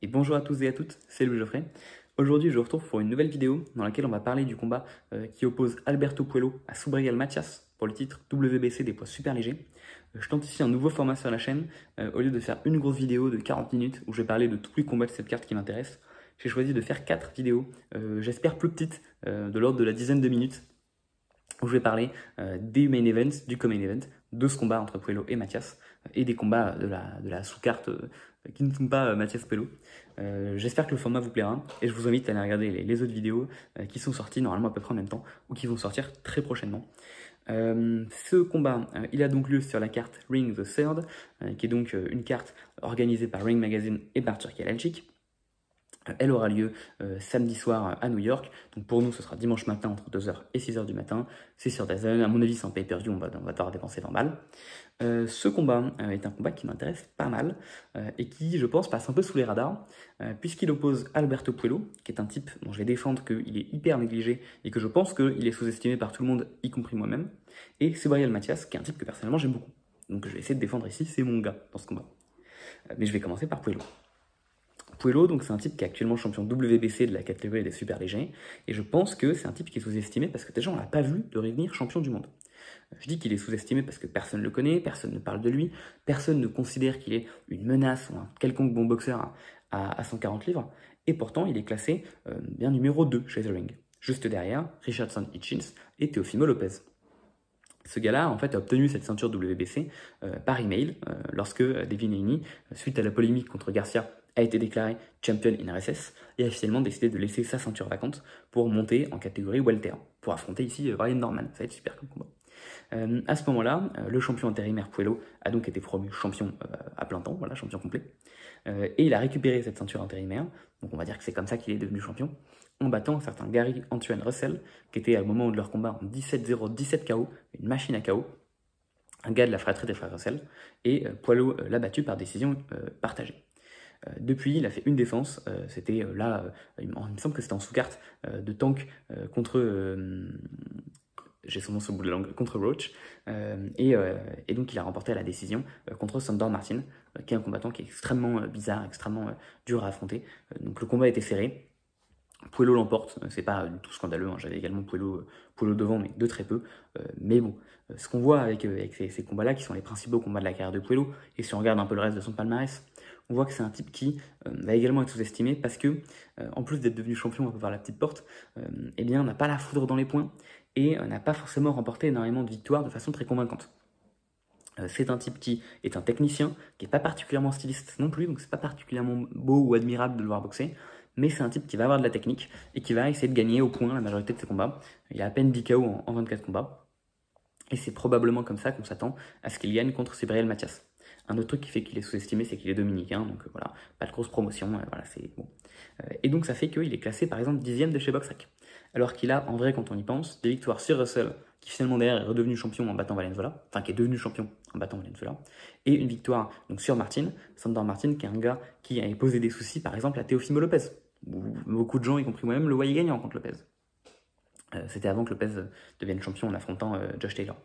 Et bonjour à tous et à toutes, c'est Louis Geoffrey. Aujourd'hui, je vous retrouve pour une nouvelle vidéo dans laquelle on va parler du combat qui oppose Alberto Puello à Subriel Matias pour le titre WBC des poids super légers. Je tente ici un nouveau format sur la chaîne. Au lieu de faire une grosse vidéo de 40 minutes où je vais parler de tous les combats de cette carte qui m'intéresse, j'ai choisi de faire 4 vidéos, j'espère plus petites, de l'ordre de la dizaine de minutes, où je vais parler des main events, du co-main event, de ce combat entre Puello et Matias, et des combats de la sous-carte qui ne sont pas Matias Puello. J'espère que le format vous plaira, et je vous invite à aller regarder les autres vidéos qui sont sorties normalement à peu près en même temps, ou qui vont sortir très prochainement. Ce combat, il a donc lieu sur la carte Ring the Third, qui est donc une carte organisée par Ring Magazine et par Turki Al-Alchik. Elle aura lieu samedi soir à New York. Donc pour nous, ce sera dimanche matin entre 2h et 6h du matin. C'est sur DAZN. À mon avis, c'est un pay-per-view, on va devoir dépenser 20 balles. Ce combat est un combat qui m'intéresse pas mal et qui, je pense, passe un peu sous les radars puisqu'il oppose Alberto Puello, qui est un type dont je vais défendre qu'il est hyper négligé et que je pense qu'il est sous-estimé par tout le monde, y compris moi-même, et Subriel Matias, qui est un type que personnellement j'aime beaucoup. Donc je vais essayer de défendre ici, c'est mon gars dans ce combat. Mais je vais commencer par Puello. Puello, donc c'est un type qui est actuellement champion WBC de la catégorie des super légers, et je pense que c'est un type qui est sous-estimé parce que déjà on l'a pas vu de revenir champion du monde. Je dis qu'il est sous-estimé parce que personne ne le connaît, personne ne parle de lui, personne ne considère qu'il est une menace ou un quelconque bon boxeur à 140 livres, et pourtant il est classé bien numéro 2 chez The Ring, juste derrière Richardson Hitchens et Teofimo Lopez. Ce gars-là, en fait, a obtenu cette ceinture WBC par email lorsque Devin Haney, suite à la polémique contre Garcia, a été déclaré champion in RSS et a finalement décidé de laisser sa ceinture vacante pour monter en catégorie welter, pour affronter ici Ryan Norman. Ça va être super comme combat. À ce moment-là, le champion intérimaire Puello a donc été promu champion à plein temps, voilà, champion complet, et il a récupéré cette ceinture intérimaire, donc on va dire que c'est comme ça qu'il est devenu champion, en battant un certain Gary Antoine Russell, qui était au moment de leur combat en 17-0, 17 KO, une machine à KO, un gars de la fratrie des frères Russell, et Puello l'a battu par décision partagée. Depuis, il a fait une défense, c'était il me semble que c'était en sous-carte de Tank contre, j'ai son nom sur le bout de la langue, contre Roach, et donc il a remporté à la décision contre Sandor Martin, qui est un combattant qui est extrêmement bizarre, extrêmement dur à affronter. Donc le combat était serré. Puello l'emporte, c'est pas du tout scandaleux, hein. J'avais également Puello devant, mais de très peu. Mais bon, ce qu'on voit avec ces combats-là, qui sont les principaux combats de la carrière de Puello, et si on regarde un peu le reste de son palmarès, on voit que c'est un type qui va également être sous-estimé parce que, en plus d'être devenu champion un peu par la petite porte, eh bien, n'a pas la foudre dans les poings et n'a pas forcément remporté énormément de victoires de façon très convaincante. C'est un type qui est un technicien, qui n'est pas particulièrement styliste non plus, donc c'est pas particulièrement beau ou admirable de le voir boxer, mais c'est un type qui va avoir de la technique et qui va essayer de gagner au point la majorité de ses combats. Il a à peine 10 KO en 24 combats, et c'est probablement comme ça qu'on s'attend à ce qu'il gagne contre Subriel Matias. Un autre truc qui fait qu'il est sous-estimé, c'est qu'il est dominicain, donc voilà, pas de grosse promotion, voilà, c'est bon. Et donc ça fait qu'il est classé par exemple 10e de chez BoxRec, alors qu'il a, en vrai, quand on y pense, des victoires sur Russell, qui finalement derrière est redevenu champion en battant Valenzuela, enfin qui est devenu champion en battant Valenzuela, et une victoire donc sur Martin, Sandor Martin, qui est un gars qui avait posé des soucis par exemple à Teofimo Lopez. Beaucoup de gens, y compris moi-même, le voyaient gagnant contre Lopez. C'était avant que Lopez devienne champion en affrontant Josh Taylor.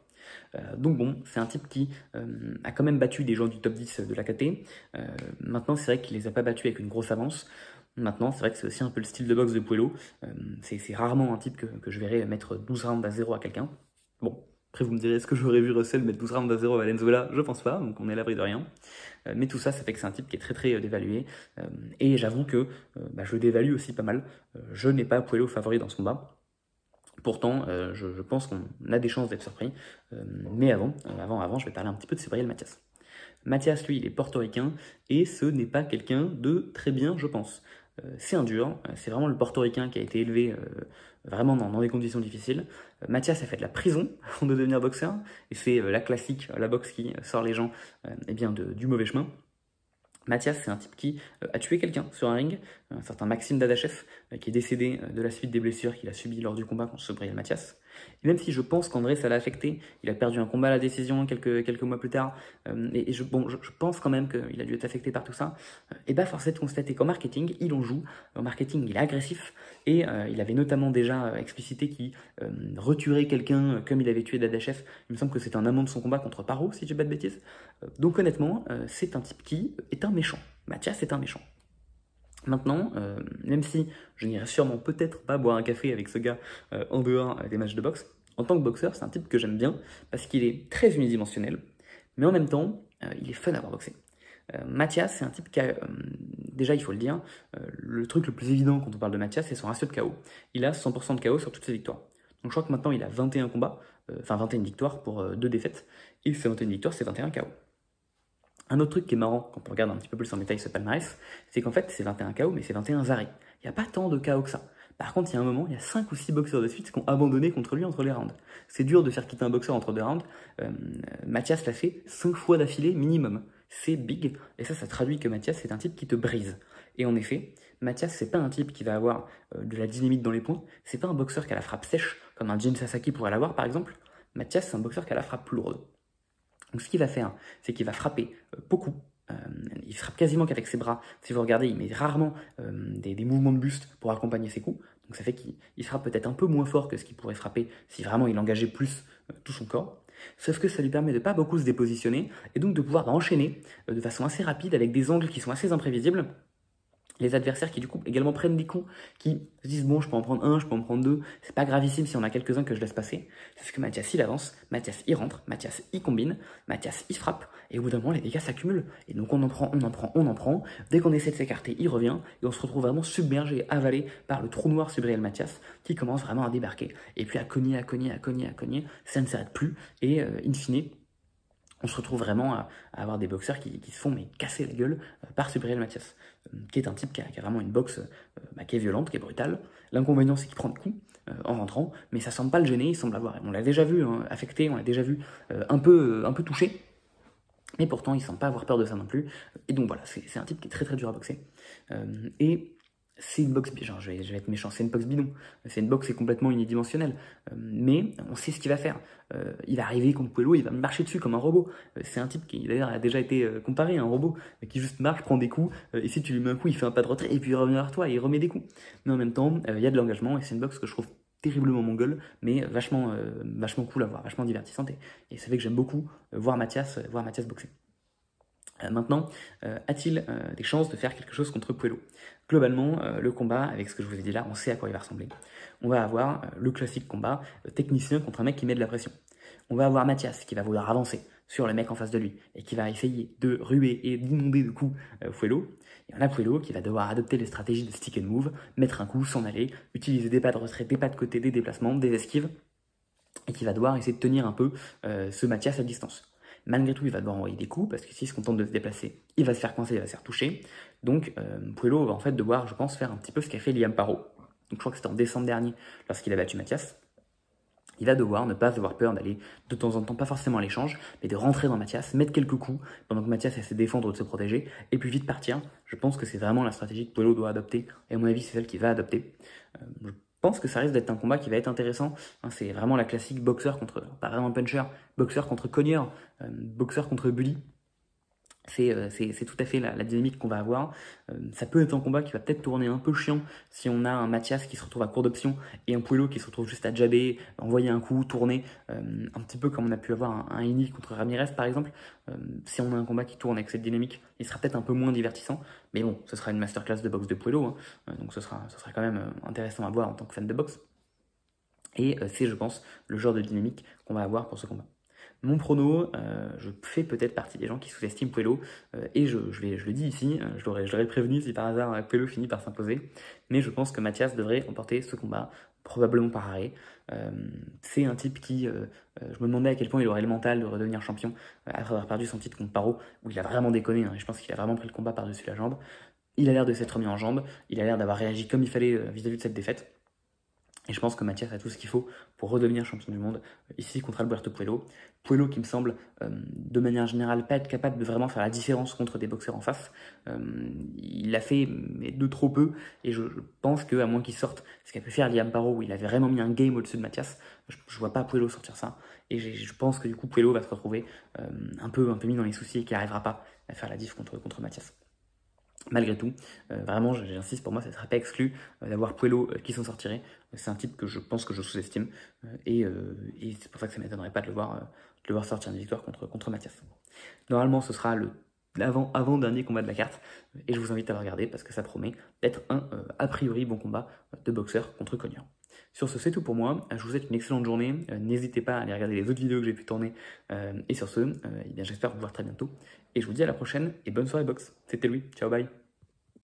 Donc bon, c'est un type qui a quand même battu des gens du top 10 de la KT. Maintenant, c'est vrai qu'il les a pas battus avec une grosse avance. Maintenant, c'est vrai que c'est aussi un peu le style de boxe de Puello. C'est rarement un type que je verrais mettre 12 rounds à 0 à quelqu'un. Bon, après vous me direz, est-ce que j'aurais vu Russell mettre 12 rounds à 0 à Valenzuela? Je pense pas, donc on est à l'abri de rien. Mais tout ça, ça fait que c'est un type qui est très très dévalué. Et j'avoue que je dévalue aussi pas mal. Je n'ai pas Puello favori dans ce combat. Pourtant, je pense qu'on a des chances d'être surpris. Mais avant, je vais parler un petit peu de Subriel Matias. Matias, lui, il est portoricain et ce n'est pas quelqu'un de très bien, je pense. C'est un dur, c'est vraiment le portoricain qui a été élevé vraiment dans des conditions difficiles. Matias a fait de la prison avant de devenir boxeur, et c'est la classique, la boxe qui sort les gens du mauvais chemin. Mathias, c'est un type qui a tué quelqu'un sur un ring, un certain Maxime Dadachev, qui est décédé de la suite des blessures qu'il a subies lors du combat contre Subriel Matias. Et même si je pense qu'André, ça l'a affecté, il a perdu un combat à la décision quelques mois plus tard, je pense quand même qu'il a dû être affecté par tout ça, et bah force est de constater qu'en marketing, il en joue, en marketing, il est agressif, et il avait notamment déjà explicité qu'il retuerait quelqu'un comme il avait tué Dadachev. Il me semble que c'est un amant de son combat contre Paro, si je dis pas de bêtises. Donc honnêtement, c'est un type qui est un méchant. Mathias est un méchant. Maintenant, même si je n'irai sûrement peut-être pas boire un café avec ce gars en dehors des matchs de boxe, en tant que boxeur, c'est un type que j'aime bien parce qu'il est très unidimensionnel, mais en même temps, il est fun à voir boxer. Mathias, c'est un type qui a, déjà il faut le dire, le truc le plus évident quand on parle de Mathias, c'est son ratio de KO. Il a 100% de KO sur toutes ses victoires. Donc je crois que maintenant il a 21 combats, enfin 21 victoires pour 2 défaites, et ces 21 victoires, c'est 21 KO. Un autre truc qui est marrant quand on regarde un petit peu plus en détail ce palmarès, c'est qu'en fait c'est 21 KO, mais c'est 21 arrêts. Il n'y a pas tant de KO que ça. Par contre, il y a un moment, il y a 5 ou 6 boxeurs de suite qui ont abandonné contre lui entre les rounds. C'est dur de faire quitter un boxeur entre 2 rounds. Mathias l'a fait 5 fois d'affilée minimum. C'est big, et ça traduit que Mathias, c'est un type qui te brise. Et en effet, Mathias, c'est pas un type qui va avoir de la dynamite dans les points, c'est pas un boxeur qui a la frappe sèche, comme un Jin Sasaki pourrait l'avoir par exemple. Mathias, c'est un boxeur qui a la frappe lourde. Donc ce qu'il va faire, c'est qu'il va frapper beaucoup. Il frappe quasiment qu'avec ses bras. Si vous regardez, il met rarement des mouvements de buste pour accompagner ses coups. Donc ça fait qu'il frappe peut-être un peu moins fort que ce qu'il pourrait frapper si vraiment il engageait plus tout son corps. Sauf que ça lui permet de pas beaucoup se dépositionner et donc de pouvoir enchaîner de façon assez rapide avec des angles qui sont assez imprévisibles. Les adversaires qui du coup également prennent des coups, qui se disent bon je peux en prendre un, je peux en prendre deux, c'est pas gravissime si on a quelques-uns que je laisse passer. C'est ce que Mathias il avance, Mathias il rentre, Mathias il combine, Mathias il frappe, et au bout d'un moment les dégâts s'accumulent. Et donc on en prend, dès qu'on essaie de s'écarter il revient, et on se retrouve vraiment submergé, avalé par le trou noir Subriel Mathias, qui commence vraiment à débarquer. Et puis à cogner, ça ne s'arrête plus, et in fine, on se retrouve vraiment à avoir des boxeurs qui se font mais casser la gueule par Subriel Mathias, qui est un type qui a vraiment une boxe qui est violente, qui est brutale. L'inconvénient, c'est qu'il prend des coups en rentrant, mais ça semble pas le gêner, il semble avoir, on l'a déjà vu affecté, on l'a déjà vu un peu touché, mais pourtant il semble pas avoir peur de ça non plus. Et donc voilà, c'est un type qui est très très dur à boxer. Et c'est une boxe, genre je vais être méchant, c'est une boxe bidon, c'est une boxe qui est complètement unidimensionnelle, mais on sait ce qu'il va faire. Il va arriver contre Puello, il va marcher dessus comme un robot. C'est un type qui d'ailleurs a déjà été comparé à un robot, qui juste marche, prend des coups, et si tu lui mets un coup, il fait un pas de retrait, et puis il revient vers toi, et il remet des coups. Mais en même temps, il y a de l'engagement, et c'est une boxe que je trouve terriblement mongole, mais vachement cool à voir, vachement divertissante, et ça fait que j'aime beaucoup voir Mathias boxer. Maintenant, a-t-il des chances de faire quelque chose contre Puello? Globalement, le combat, avec ce que je vous ai dit là, on sait à quoi il va ressembler. On va avoir le classique combat technicien contre un mec qui met de la pression. On va avoir Mathias qui va vouloir avancer sur le mec en face de lui et qui va essayer de ruer et d'inonder de coups Puello. Et on a Puello qui va devoir adopter les stratégies de stick and move, mettre un coup, s'en aller, utiliser des pas de retrait, des pas de côté, des déplacements, des esquives, et qui va devoir essayer de tenir un peu ce Mathias à distance. Malgré tout, il va devoir envoyer des coups, parce que s'il se contente de se déplacer, il va se faire coincer, il va se faire toucher. Donc, Puello va en fait devoir, je pense, faire un petit peu ce qu'a fait Liam Paro. Donc, je crois que c'était en décembre dernier, lorsqu'il a battu Mathias. Il va devoir ne pas avoir peur d'aller de temps en temps, pas forcément à l'échange, mais de rentrer dans Mathias, mettre quelques coups, pendant que Mathias essaie de défendre ou de se protéger, et puis vite partir. Je pense que c'est vraiment la stratégie que Puello doit adopter, et à mon avis, c'est celle qu'il va adopter. Je pense que ça risque d'être un combat qui va être intéressant. C'est vraiment la classique boxeur contre, pas vraiment puncher, boxeur contre cogneur, boxeur contre bully. C'est tout à fait la dynamique qu'on va avoir. Ça peut être un combat qui va peut-être tourner un peu chiant si on a un Mathias qui se retrouve à court d'options et un Puello qui se retrouve juste à jabber, envoyer un coup, tourner, un petit peu comme on a pu avoir un Eni contre Ramirez par exemple. Si on a un combat qui tourne avec cette dynamique, il sera peut-être un peu moins divertissant, mais bon, ce sera une masterclass de boxe de Puello, donc ce sera quand même intéressant à voir en tant que fan de boxe. Et c'est, je pense, le genre de dynamique qu'on va avoir pour ce combat. Mon prono, je fais peut-être partie des gens qui sous-estiment Puello, et je le dis ici, je l'aurais prévenu si par hasard Puello finit par s'imposer, mais je pense que Mathias devrait remporter ce combat, probablement par arrêt. C'est un type qui, je me demandais à quel point il aurait le mental de redevenir champion après avoir perdu son titre contre Paro, où il a vraiment déconné, et je pense qu'il a vraiment pris le combat par-dessus la jambe. Il a l'air de s'être remis en jambe, il a l'air d'avoir réagi comme il fallait vis-à-vis de cette défaite. Et je pense que Mathias a tout ce qu'il faut pour redevenir champion du monde, ici contre Alberto Puello. Puello qui me semble, de manière générale, pas être capable de vraiment faire la différence contre des boxeurs en face. Il l'a fait, mais de trop peu, et je pense qu'à moins qu'il sorte ce qu'a pu faire Liam Paro, où il avait vraiment mis un game au-dessus de Mathias, je vois pas Puello sortir ça. Et je pense que du coup Puello va se retrouver un peu mis dans les soucis et qu'il n'arrivera pas à faire la diff contre Mathias. Malgré tout, vraiment, j'insiste, pour moi, ça ne serait pas exclu d'avoir Puello qui s'en sortirait. C'est un type que je pense que je sous-estime, et c'est pour ça que ça ne m'étonnerait pas de le voir sortir une victoire contre Mathias. Normalement, ce sera le l'avant-dernier combat de la carte. Et je vous invite à le regarder parce que ça promet d'être un a priori bon combat de boxeur contre Connor. Sur ce, c'est tout pour moi. Je vous souhaite une excellente journée. N'hésitez pas à aller regarder les autres vidéos que j'ai pu tourner. Et sur ce, eh bien, j'espère vous voir très bientôt. Et je vous dis à la prochaine et bonne soirée boxe. C'était Louis. Ciao, bye.